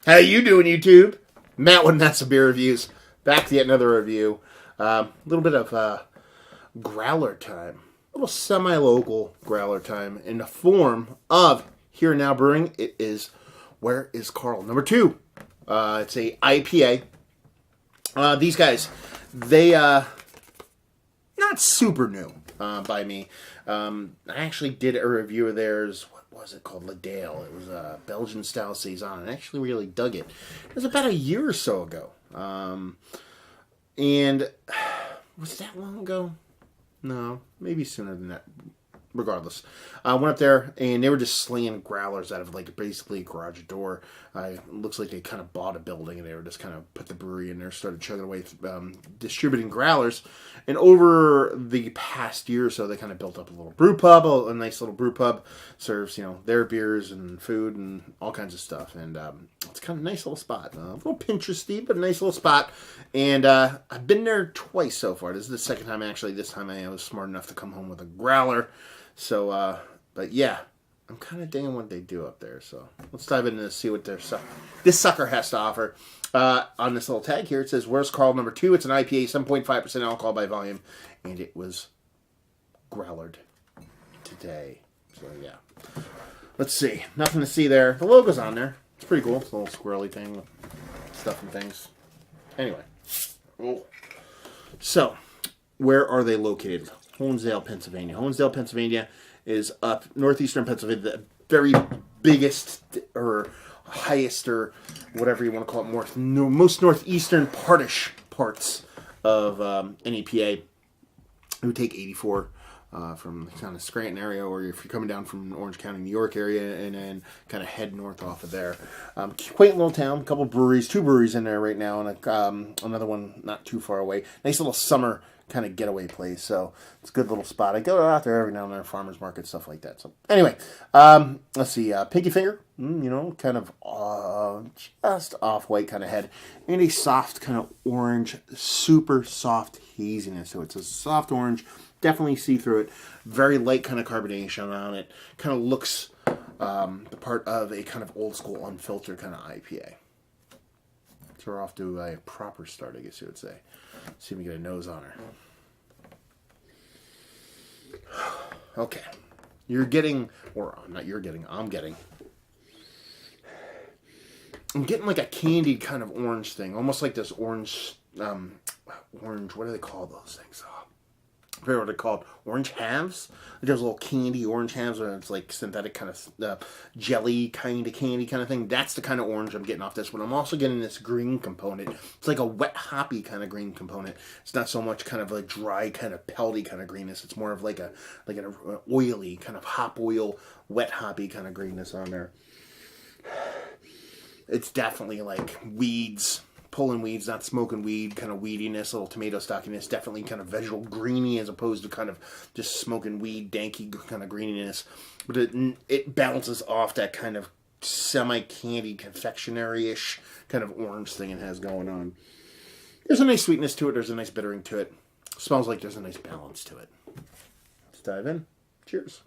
How you doing, YouTube? Matt with That's Beer Reviews. Back to yet another review. A little bit of growler time. A little semi-local growler time in the form of Here and Now Brewing. It is Where is Karl? Number 2. It's a IPA. These guys, they not super new by me. I actually did a review of theirs. What was it called? Ladale. It was a Belgian style saison. I actually really dug it. It was about a year or so ago. And was it that long ago? No, maybe sooner than that. Regardless, I went up there and they were just slinging growlers out of like basically a garage door. It looks like they kind of bought a building and they were just kind of put the brewery in there, started chugging away, distributing growlers. And over the past year or so, they kind of built up a little brew pub, a nice little brew pub, serves their beers and food and all kinds of stuff. And it's kind of a nice little spot, a little Pinteresty, but a nice little spot. And I've been there twice so far. This is the second time actually. This time I was smart enough to come home with a growler. So, but yeah, I'm kind of digging what they do up there. So let's dive in and see what this sucker has to offer. On this little tag here, it says, "Where's Karl number 2?" It's an IPA, 7.5% alcohol by volume, and it was growlered today. So yeah, let's see. Nothing to see there. The logo's on there. It's pretty cool. It's a little squirrely thing with stuff and things. Anyway, so where are they located? Honesdale, Pennsylvania. Honesdale, Pennsylvania is up northeastern Pennsylvania, the very biggest or highest or whatever you want to call it, most northeastern parts of NEPA. It would take 84 from the kind of Scranton area, or if you're coming down from Orange County, New York area, and then kind of head north off of there. Quaint little town, a couple breweries, 2 breweries in there right now, and another one not too far away. Nice little summer kind of getaway place, so it's a good little spot. I go out there every now and then, farmers market, stuff like that. So anyway, let's see, pinky finger, kind of just off-white kind of head, and a soft kind of orange, super soft haziness. So it's a soft orange, definitely see through it, very light kind of carbonation on it, kind of looks the part of a kind of old school unfiltered kind of IPA. So we're off to a proper start, I guess you would say. See if we get a nose on her. Okay. I'm getting like a candied kind of orange thing. Almost like this orange, what do they call those things? I forget what they're called. Orange halves? There's little candy orange halves where it's like synthetic kind of jelly kind of candy kind of thing. That's the kind of orange I'm getting off this one. I'm also getting this green component. It's like a wet hoppy kind of green component. It's not so much kind of a dry kind of pelty kind of greenness. It's more of like an oily kind of hop oil, wet hoppy kind of greenness on there. It's definitely like weeds. Pulling weeds, not smoking weed, kind of weediness, a little tomato stockiness, definitely kind of vegetal greeny as opposed to kind of just smoking weed, danky kind of greeniness. But it balances off that kind of semi-candy, confectionery-ish kind of orange thing it has going on. There's a nice sweetness to it, there's a nice bittering to it. Smells like there's a nice balance to it. Let's dive in. Cheers.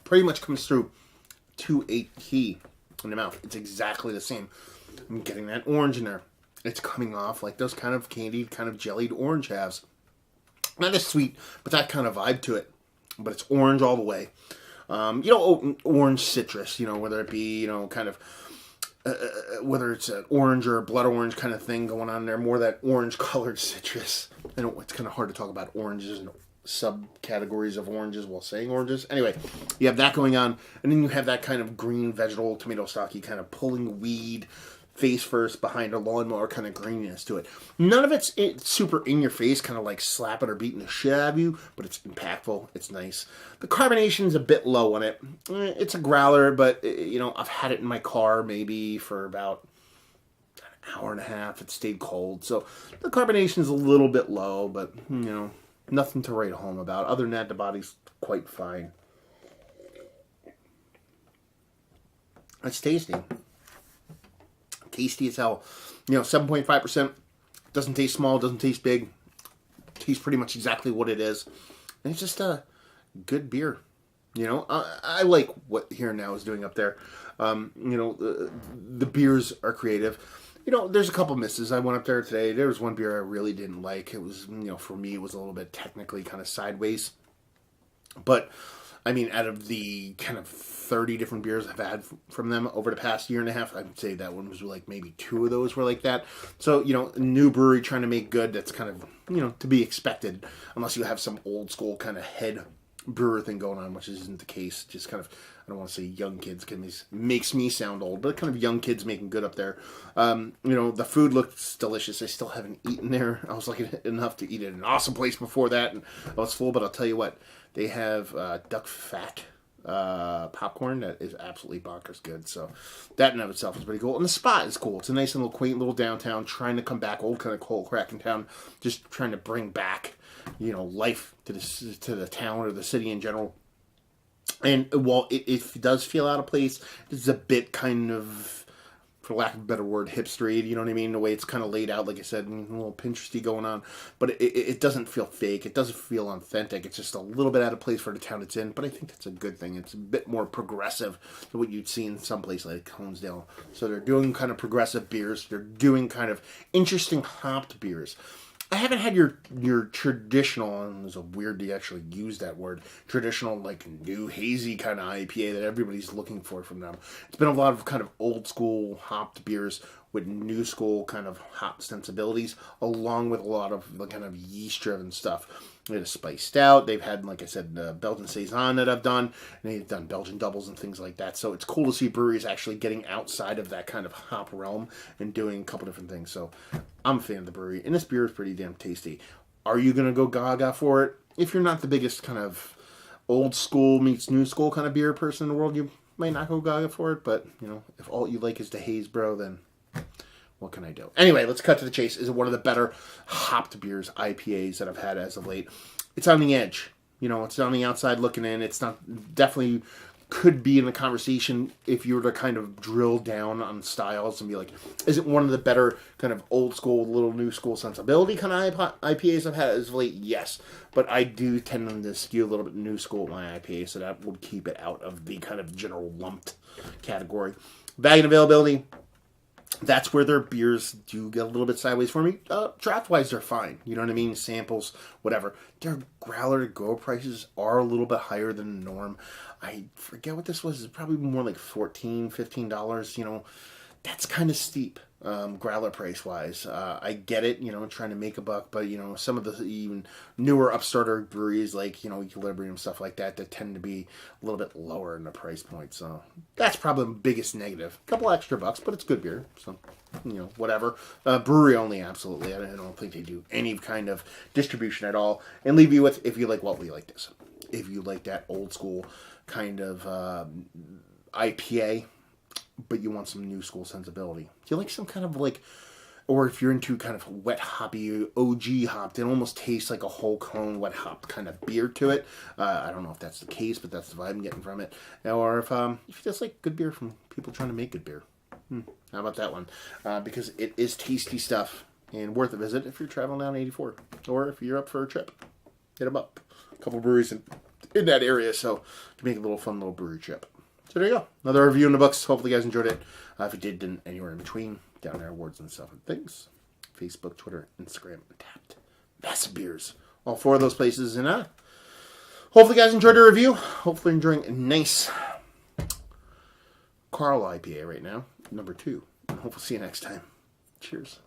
Pretty much comes through to a key in the mouth. It's exactly the same. I'm getting that orange in there. It's coming off like those kind of candied, kind of jellied orange halves. Not as sweet, but that kind of vibe to it. But it's orange all the way. Orange citrus, whether it be, kind of, whether it's an orange or a blood orange kind of thing going on there. More that orange colored citrus. I know it's kind of hard to talk about oranges and subcategories of oranges while saying oranges. Anyway, you have that going on, and then you have that kind of green vegetal tomato stocky kind of pulling weed face first behind a lawnmower kind of greeniness to it. None of it's super in your face, kind of like slapping or beating the shit out of you, but it's impactful. It's nice. The carbonation's a bit low on it. It's a growler, but I've had it in my car maybe for about an hour and a half. It stayed cold, so the carbonation's a little bit low, but nothing to write home about. Other than that, the body's quite fine. It's tasty. Tasty as hell. 7.5%. Doesn't taste small, doesn't taste big. Tastes pretty much exactly what it is. And it's just a good beer. You know, I like what Here and Now is doing up there. You know, the beers are creative. You know, there's a couple misses. I went up there today. There was one beer I really didn't like. It was, you know, for me, it was a little bit technically kind of sideways. But, I mean, out of the kind of 30 different beers I've had from them over the past year and a half, I'd say that one was like maybe 2 of those were like that. So, you know, a new brewery trying to make good, that's kind of, you know, to be expected, unless you have some old school kind of head brewer thing going on, which isn't the case. Just kind of, I don't want to say young kids, because makes me sound old, but kind of young kids making good up there. You know, the food looks delicious. I still haven't eaten there. I was lucky enough to eat at an awesome place before that, and I was full, but I'll tell you what, they have duck fat popcorn that is absolutely bonkers good. So that in of itself is pretty cool. And the spot is cool. It's a nice little quaint little downtown, trying to come back, old kind of cold cracking town, just trying to bring back, you know, life to the town or the city in general. And while it does feel out of place, it's a bit kind of, for lack of a better word, hipstery. You know what I mean? The way it's kind of laid out, like I said, a little Pinteresty going on. But it doesn't feel fake. It doesn't feel authentic. It's just a little bit out of place for the town it's in. But I think that's a good thing. It's a bit more progressive than what you'd see in some place like Honesdale. So they're doing kind of progressive beers. They're doing kind of interesting hopped beers. I haven't had your traditional, and it's weird to actually use that word, traditional, like, new hazy kind of IPA that everybody's looking for from them. It's been a lot of kind of old school hopped beers with new school kind of hop sensibilities, along with a lot of the kind of yeast driven stuff. They had a spiced stout. They've had, like I said, Belgian Saison that I've done, and they've done Belgian doubles and things like that. So it's cool to see breweries actually getting outside of that kind of hop realm and doing a couple different things. So I'm a fan of the brewery, and this beer is pretty damn tasty. Are you going to go gaga for it? If you're not the biggest kind of old school meets new school kind of beer person in the world, you might not go gaga for it. But, you know, if all you like is the haze, bro, then what can I do? Anyway, let's cut to the chase. Is it one of the better hopped beers, IPAs, that I've had as of late? It's on the edge. You know, it's on the outside looking in. It's not, definitely could be in the conversation if you were to kind of drill down on styles and be like, is it one of the better kind of old school, little new school sensibility kind of IPAs I've had as of late? Yes. But I do tend to skew a little bit new school with my IPA, so that would keep it out of the kind of general lumped category. Bag and availability, that's where their beers do get a little bit sideways for me. Draft-wise, they're fine. You know what I mean? Samples, whatever. Their growler to go prices are a little bit higher than the norm. I forget what this was. It's probably more like $14, $15. You know, that's kind of steep, growler price-wise. I get it, you know, trying to make a buck, but, you know, some of the even newer upstarter breweries like, you know, Equilibrium, stuff like that, that tend to be a little bit lower in the price point. So that's probably the biggest negative. A couple extra bucks, but it's good beer. So, you know, whatever. Brewery only, absolutely. I don't think they do any kind of distribution at all. And leave you with, if you like what we like this. If you like that old school kind of IPA, but you want some new school sensibility. Do you like some kind of like, or if you're into kind of wet hoppy, OG hopped, it almost tastes like a whole cone wet hop kind of beer to it. I don't know if that's the case, but that's the vibe I'm getting from it. Or if you just like good beer from people trying to make good beer. How about that one? Because it is tasty stuff and worth a visit if you're traveling down 84. Or if you're up for a trip, hit them up. A couple breweries in that area, so you can make a little fun little brewery trip. So there you go. Another review in the books. Hopefully you guys enjoyed it. If you did, then anywhere in between, down there, awards and stuff and things. Facebook, Twitter, Instagram, and Tapped. Massive Beers. All 4 of those places. And hopefully you guys enjoyed the review. Hopefully enjoying a nice Karl IPA right now. Number 2. Hopefully see you next time. Cheers.